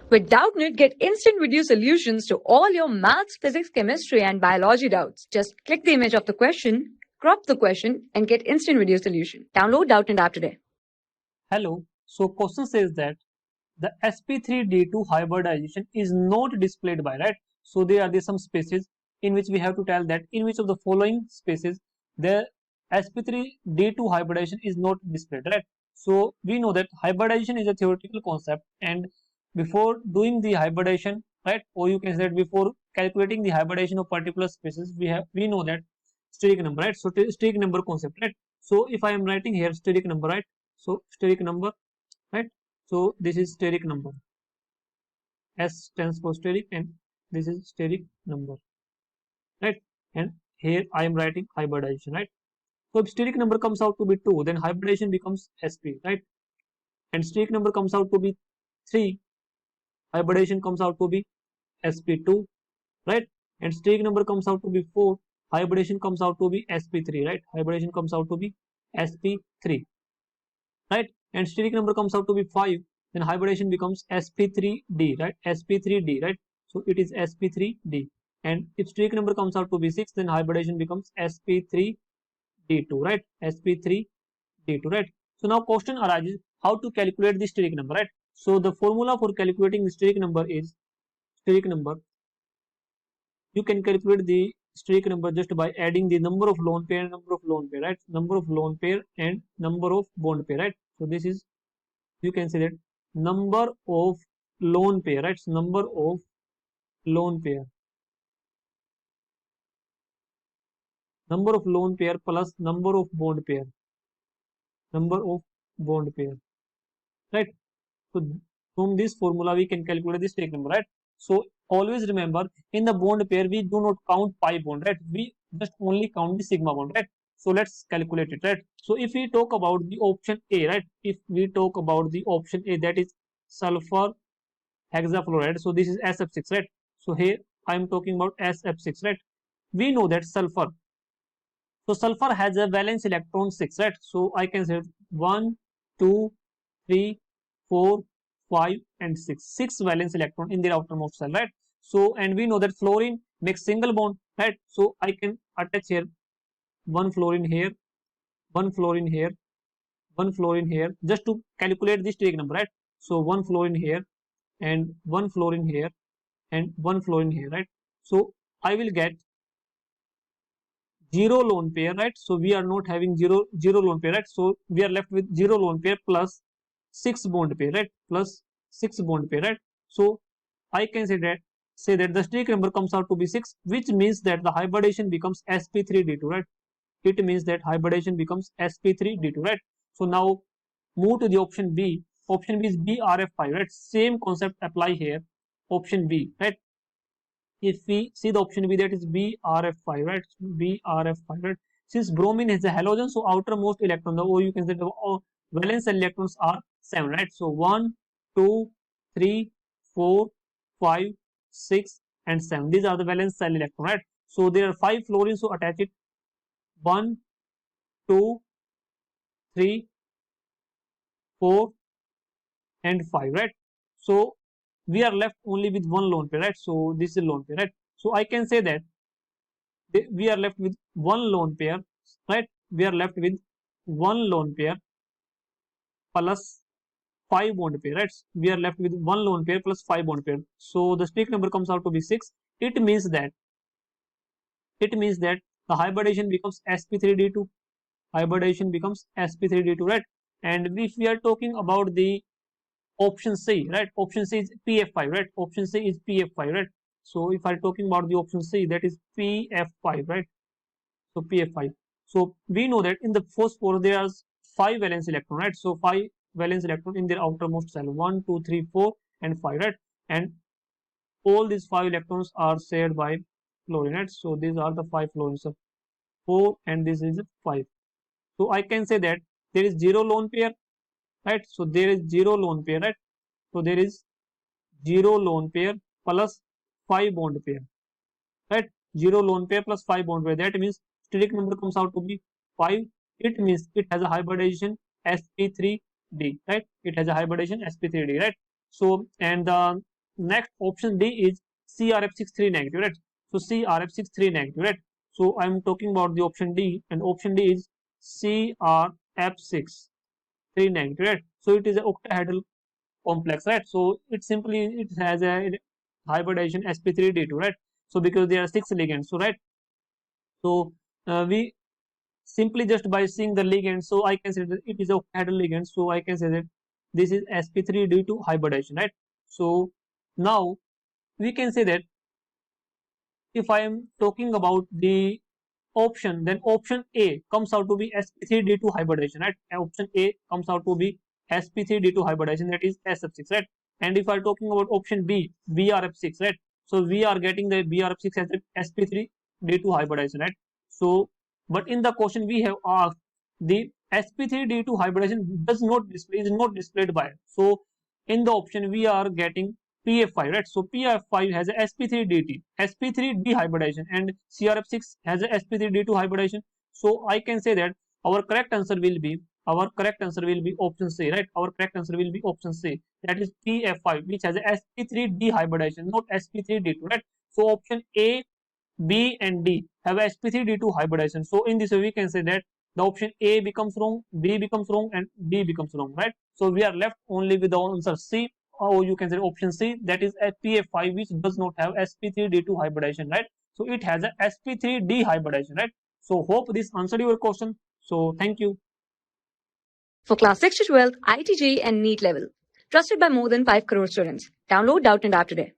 With Doubtnut, get instant video solutions to all your maths, physics, chemistry, and biology doubts. Just click the image of the question, crop the question, and get instant video solution. Download Doubtnut app today. Hello. So question says that the sp3d2 hybridization is not displayed by, right? So there are some spaces in which we have to tell that in which of the following spaces the sp3d2 hybridization is not displayed, right? So we know that hybridization is a theoretical concept, and before doing the hybridization, right, or you can say that before calculating the hybridization of particular spaces, we know that steric number, right? So steric number concept, right? So if I am writing here steric number, right? So steric number, right? So this is steric number. S stands for steric, and this is steric number, right? And here I am writing hybridization, right? So if steric number comes out to be 2, then hybridization becomes sp, right? And steric number comes out to be 3, hybridization comes out to be sp2, right? And steric number comes out to be 4, hybridization comes out to be sp3, right? Hybridization comes out to be sp3, right? And steric number comes out to be 5, then hybridization becomes sp3d, right? sp3d, right? So it is sp3d. And if steric number comes out to be 6, then hybridization becomes sp3d2, right? sp3d2, right? So now question arises how to calculate the steric number, right? So the formula for calculating the steric number is steric number. You can calculate the steric number just by adding the number of lone pair and number of lone pair, right? Number of lone pair and number of bond pair, right? So this is, you can say that number of lone pair, right? So number of lone pair, number of lone pair plus number of bond pair, number of bond pair, right? So from this formula we can calculate the steric number, right? So always remember, in the bond pair we do not count pi bond, right? We just only count the sigma bond, right? So let's calculate it, right? So if we talk about the option A, right? If we talk about the option A, that is sulfur hexafluoride. So this is SF6, right? So here I am talking about SF6, right? We know that sulfur. So sulfur has a valence electron 6, right? So I can say 1, 2, 3, 4, 5, and 6. 6 valence electron in their outermost shell, right? So, and we know that fluorine makes single bond, right? So I can attach here one fluorine here, one fluorine here, one fluorine here, just to calculate the steric number, right? So one fluorine here, and one fluorine here, and one fluorine here, right? So I will get 0 lone pair, right? So we are not having zero lone pair, right? So we are left with 0 lone pair plus 6 bond pair, right? Plus 6 bond pair, right? So I can say that the steric number comes out to be 6, which means that the hybridization becomes sp3d2, right? It means that hybridization becomes sp3d2, right? So now move to the option B. Option B is BRF5, right? Same concept apply here. Option B, right? If we see the option B, that is BRF5, right? BRF5, right? Since bromine has a halogen, so outermost electron, or you can say the valence electrons are 7, right? So 1, 2, 3, 4, 5, 6, and 7. These are the valence cell electrons, right? So there are 5 fluorines, so attach it. 1, 2, 3, 4, and 5, right? So we are left only with one lone pair, right? So this is lone pair, right? So I can say that we are left with one lone pair, right? We are left with one lone pair plus 5 bond pair, right? We are left with one lone pair plus 5 bond pair. So the steric number comes out to be 6. It means that the hybridization becomes sp3d2. Hybridization becomes sp3d2, right? And if we are talking about the option C, right? Option C is PF5, right? Option C is PF5, right? So if I'm talking about the option C, that is PF5, right? So PF5. So we know that in the phosphorus there are 5 valence electron, right? So 5 valence electron in their outermost shell. 1, 2, 3, 4, and 5, right? And all these 5 electrons are shared by fluorine, right? So these are the 5 fluorines. So 4 and this is 5. So I can say that there is 0 lone pair, right? So there is 0 lone pair, right? So there is 0 lone pair plus 5 bond pair, right? 0 lone pair plus 5 bond pair. That means steric number comes out to be 5. It means it has a hybridization sp3d, right? It has a hybridization sp3d, right? So, and the next option D is CRF63 negative, right? So CRF63 negative, right? So I'm talking about the option D, and option D is CRF63 negative, right? So it is an octahedral complex, right? So it has a hybridization sp3d2, right? So because there are 6 ligands, so right. So we simply just by seeing the ligand, so I can say that it is a octahedral ligand. So I can say that this is sp3d2 hybridization, right? So now we can say that if I am talking about the option, then option A comes out to be sp3d2 hybridization, right? Option A comes out to be sp3d2 hybridization, that is SF6, right? And if I'm talking about option B, BRF6, right? So we are getting the BRF6 as sp3d2 hybridization, right? So, but in the question we have asked, the sp3d2 hybridization is not displayed by. So in the option we are getting PF5, right? So PF5 has a sp3dt, sp3d hybridization, and CRF6 has a sp3d2 hybridization. So I can say that our correct answer will be option C, right? Our correct answer will be option C, that is PF5, which has a sp3d hybridization, not sp3d2, right? So option A, B, and D have a sp3d2 hybridization. So in this way we can say that the option A becomes wrong, B becomes wrong, and D becomes wrong, right? So we are left only with the answer C, or you can say option C, that is a PF5, which does not have sp3d2 hybridization, right? So it has a sp3d hybridization, right? So hope this answered your question. So thank you. For class 6 to 12, IIT JEE and NEET level. Trusted by more than 5 crore students. Download Doubtnut app today.